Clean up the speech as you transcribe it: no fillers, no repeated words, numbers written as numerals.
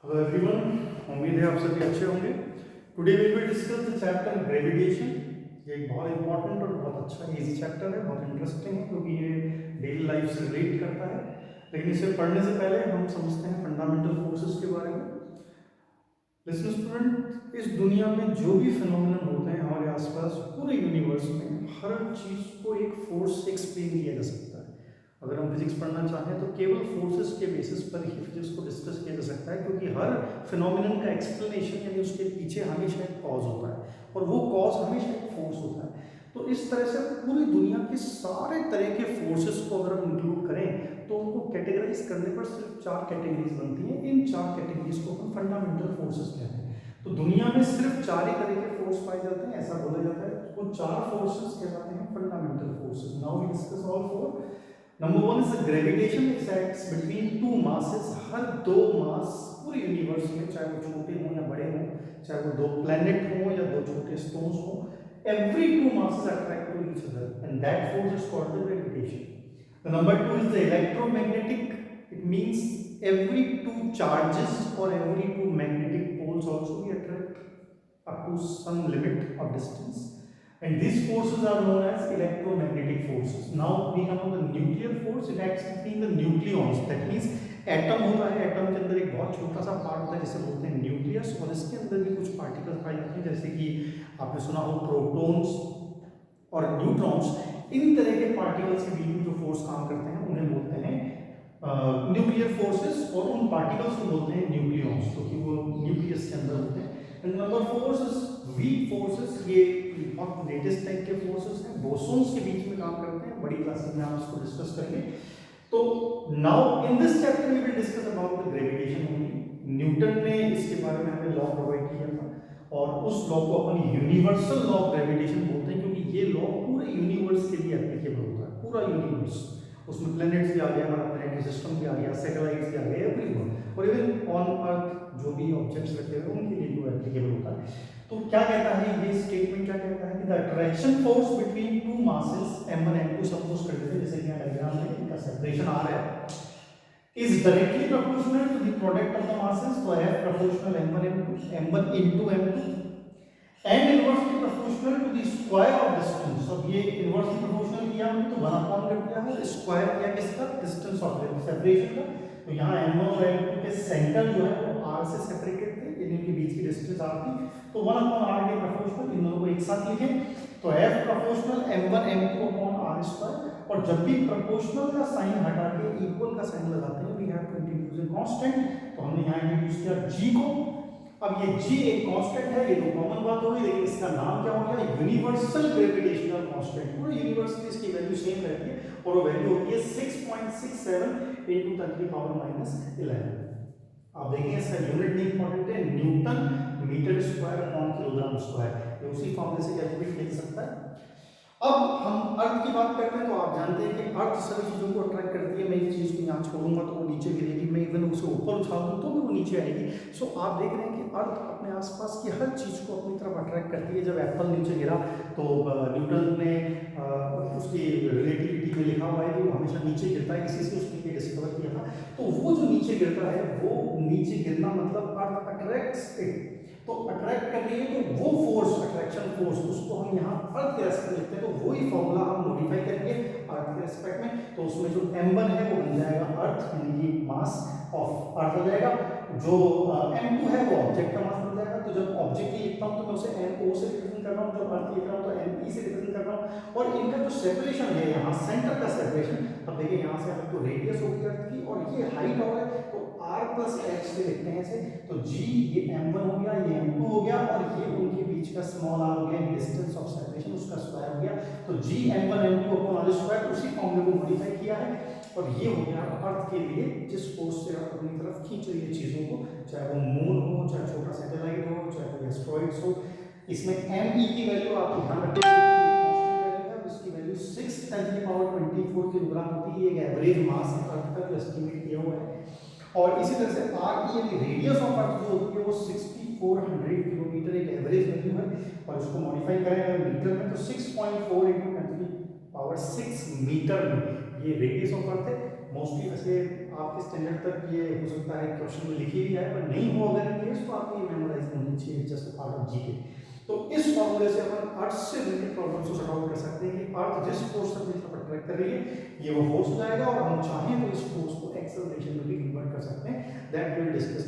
Hello everyone, उम्मीद है आप सभी अच्छे होंगे। Today we will discuss the chapter gravitation. ये एक बहुत इंपॉर्टेंट और बहुत अच्छा इजी चैप्टर है, बहुत इंटरेस्टिंग है क्योंकि ये डेली लाइफ से रिलेट करता है। लेकिन इसे पढ़ने से पहले हम समझते हैं फंडामेंटल फोर्सेस के बारे में। लिसन स्टूडेंट, इस दुनिया में जो भी फिनोमिनन होते हैं हमारे आसपास पूरे यूनिवर्स में, हर चीज़ को एक फोर्स से एक्सप्लेन किया जा सकता है। अगर हम फिजिक्स पढ़ना चाहें तो केवल फोर्सेस के बेसिस पर ही फिजिक्स को डिस्कस किया जा सकता है, क्योंकि हर फिनोमिनन का एक्सप्लेनेशन यानी उसके पीछे हमेशा एक कॉज होता है और वो कॉज हमेशा एक फोर्स होता है। तो इस तरह से पूरी दुनिया के सारे तरह के फोर्सेस को अगर हम इंक्लूड करें तो उनको कैटेगराइज करने पर सिर्फ 4 कैटेगरीज बनती हैं। इन 4 कैटेगरीज को हम फंडामेंटल फोर्सेस कहते हैं। तो दुनिया में सिर्फ 4 ही तरह के फोर्स पाए जाते हैं, ऐसा बोला जाता है। वो 4 फोर्सेस कहलाते हैं fundamental forces. Now we discuss all 4। Number 1 is the gravitation, it acts between two masses. हर दो मास पूरे यूनिवर्स में, चाहे वो छोटे हों या बड़े हों, चाहे वो दो प्लैनेट हों या दो छोटे स्टोन्स हों, every two masses attract to each other, and that force is called the gravitation. The number 2 is the electromagnetic. It means every two charges or every two magnetic poles also we attract up to some limit of distance, and these forces are known as electromagnetic forces. Now we come on the nuclear force. It acts between the nucleons. That means atom होता है, atom के अंदर एक बहुत छोटा सा part होता है जिसे बोलते हैं न्यूक्लियस, और इसके अंदर भी कुछ पार्टिकल्स पाए जाते हैं, जैसे कि आपने सुना हो प्रोटॉन्स और न्यूट्रॉन्स। इन तरह के पार्टिकल्स के बीच में जो फोर्स काम करते हैं उन्हें बोलते हैं न्यूक्लियर फोर्सेस, और उन पार्टिकल्स को बोलते हैं न्यूक्लियॉन्स, क्योंकि वो न्यूक्लियस के अंदर होते हैं। And number 4 is weak forces. ये बहुत लेटेस्ट टाइप के फोर्सेस हैं, बोसोन्स के बीच में काम करते हैं। बड़ी क्लासेस में हम इसको डिस्कस करेंगे। तो now in this chapter we will discuss about the gravitation only. Newton ने इसके बारे में हमें लॉ प्रोवाइड किया था, और उस लॉ को अपन यूनिवर्सल लॉ ऑफ ग्रेविटेशन बोलते हैं, क्योंकि ये लॉ पूरे यूनिवर्स के लिए एप्लीकेबल होता है। पूरा यूनिवर्स, उसमें प्लैनेट्स भी आ गया, हमारा प्लैनेटरी सिस्टम भी आ गया, सैटेलाइट्स भी आ गए, एवरीवन, और इवन ऑन अर्थ जो भी ऑब्जेक्ट्स रखे हुए उनके लिए भी एप्लीकेबल होता है। तो क्या कहता है ये स्टेटमेंट, क्या कहता है कि the attraction force between two masses m1 m2, suppose कर लेते हैं जैसे कि यहाँ डायग्राम में इनका सेपरेशन आ रहा है, is directly proportional to the product of the masses, तो F proportional m1 m1 into m2, and inversely proportional to the square of distance। अब ये inversely proportional किया हमने तो 1/, कर दिया है, स्क्वायर किया किसका, डिस्टेंस ऑफ सेपरेशन का। तो यहाँ m1 और m2 के सेंटर जो है वो r से सेपरेटेड थे, इनके बीच की डिस्टेंस r थी, तो 1/r के प्रोपोर्शनल इन दोनों को एक साथ लिखें तो F proportional m1 m2 upon r square. और जब भी प्रोपोर्शनल का साइन हटा के इक्वल का साइन लगाते हैं we have to introduce a constant, तो हमने यहाँ इंट्रोड्यूस किया g को। अब ये g एक कांस्टेंट है, ये तो कॉमन बात हो गई, लेकिन इसका नाम क्या हो गया, यूनिवर्सल ग्रेविटेशनल कांस्टेंट। पूरे यूनिवर्स में इसकी वैल्यू सेम रहती है, और वो वैल्यू होती है 6.67 × 10⁻11। आप देखिए इसका यूनिट नहीं इंपॉर्टेंट है, newton metre square upon kilogram square, ये उसी फॉर्मूले से कैलकुलेट कर सकता है। अब हम अर्थ की बात करते हैं, तो आप जानते हैं कि अर्थ सभी चीज़ों को अट्रैक्ट करती है। मैं एक चीज़ को यहाँ छोड़ूंगा तो वो नीचे गिरेगी, मैं इवन उसे ऊपर उछाल दूँ तो भी वो नीचे आएगी। सो आप देख रहे हैं कि अर्थ अपने आसपास की हर चीज़ को अपनी तरफ अट्रैक्ट करती है। जब एप्पल नीचे गिरा तो न्यूटन ने उसकी रिलेटिविटी में लिखा हुआ है कि वो हमेशा नीचे गिरता है, इसी से उसने ये डिस्कवर किया था। तो वो जो नीचे गिरता है, वो नीचे गिरना मतलब अर्थ अट्रैक्ट्स इट, तो अट्रैक्ट कर रही है, तो वो फोर्स, अट्रैक्शन फोर्स, उसको हम यहाँ अर्थ के रेस्पेक्ट में लिखते हैं। तो वही फॉर्मूला हम मॉडिफाई करेंगे अर्थ के रेस्पेक्ट में, तो उसमें जो m1 है वो बन जाएगा अर्थ, यानी कि मास ऑफ अर्थ हो जाएगा। जो m2 है वो ऑब्जेक्ट का मास बन जाएगा। तो जब ऑब्जेक्ट की लिखता हूँ तो मैं उसे mo से रिप्रेजेंट कर रहा हूँ, जब अर्थ लिख रहा हूँ तो me से रिप्रेजेंट कर रहा हूँ। और इनका जो सेपरेशन है यहाँ सेंटर का सेपरेशन, अब देखिए यहाँ से आपको रेडियस होगी अर्थ की, और ये हाइट हो है, तो r + h से लिखते हैं इसे। तो g ये m1 हो गया, ये m2 हो गया, और ये उनके बीच का स्मॉल r हो गया, डिस्टेंस ऑफ सेपरेशन, उसका स्क्वायर हो गया। तो g m1 m2 upon r square, उसी फॉर्मूले को मॉडिफाई किया है, और ये हो गया अर्थ के लिए जिस फोर्स से आप अपनी तरफ खींच रही है चीजों को, चाहे वो मून हो, चाहे छोटा सैटेलाइट हो, चाहे कोई एस्ट्रॉइड्स हो। इसमें me की वैल्यू आप ध्यान रखिए, उसकी वैल्यू 6×10⁻24 किलोग्राम होती है, एक एवरेज मास है अर्थ का जो एस्टिमेट किया हुआ है। और इसी तरह से RE यानी रेडियस ऑफ अर्थ जो होती है वो 6400 किलोमीटर एक एवरेज वैल्यू है, और इसको मॉडिफाई करें अगर मीटर में तो 6.4 × 10⁻6 मीटर में ये रेडियस ऑफ अर्थ है। मोस्टली वैसे आपके स्टैंडर्ड तक ये हो सकता है क्वेश्चन में लिखी भी आए, पर नहीं हो अगर इन केस तो आपकी मेमोराइज होनी चाहिए, जस्ट पार्ट ऑफ जीके। तो इस फॉर्मूले से अपन अर्थ से रिलेटेड प्रॉब्लम्स को सॉर्ट आउट कर सकते हैं कि अर्थ जिस फोर्स से अपनी तरफ अट्रैक्ट कर रही है ये वो फोर्स हो जाएगा, और हम चाहें तो इस फोर्स को एक्सेलरेशन में भी कन्वर्ट कर सकते हैं, दैट विल डिस्कस